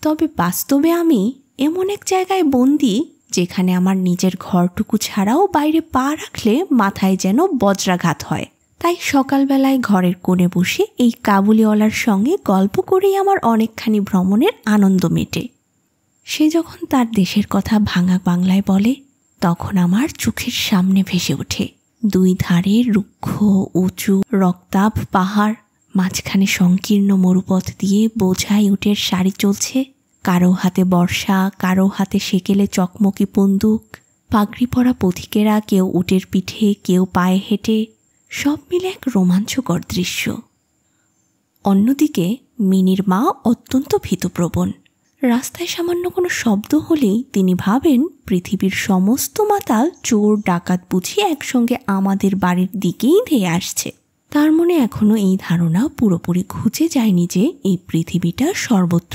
তবে বাস্তবে আমি এমন এক জায়গায় বন্দি, যেখানে আমার নিজের ঘরটুকু ছাড়াও বাইরে পা রাখলে মাথায় যেন বজ্রাঘাত হয়। তাই সকালবেলায় ঘরের কোণে বসে এই কাবুলিওয়ালার সঙ্গে গল্প করেই আমার অনেকখানি ভ্রমণের আনন্দ মেটে। সে যখন তার দেশের কথা ভাঙা বাংলায় বলে, তখন আমার চোখের সামনে ভেসে ওঠে দুই ধারে রুক্ষ উঁচু রক্তাভ পাহাড়, মাঝখানে সংকীর্ণ মরুপথ দিয়ে বোঝাই উটের সারি চলছে, কারো হাতে বর্ষা, কারো হাতে সেকেলে চকমকি বন্দুক, পাগড়ি পরা পথিকেরা কেউ উটের পিঠে, কেউ পায়ে হেঁটে, সব মিলে এক রোমাঞ্চকর দৃশ্য। অন্যদিকে মিনির মা অত্যন্ত ভীতপ্রবণ। রাস্তায় সামান্য কোনো শব্দ হলেই তিনি ভাবেন পৃথিবীর সমস্ত মাতাল চোর ডাকাত বুঝি একসঙ্গে আমাদের বাড়ির দিকেই ধেয়ে আসছে। তার মনে এখনো এই ধারণা পুরোপুরি ঘুচে যায়নি যে এই পৃথিবীটা সর্বত্র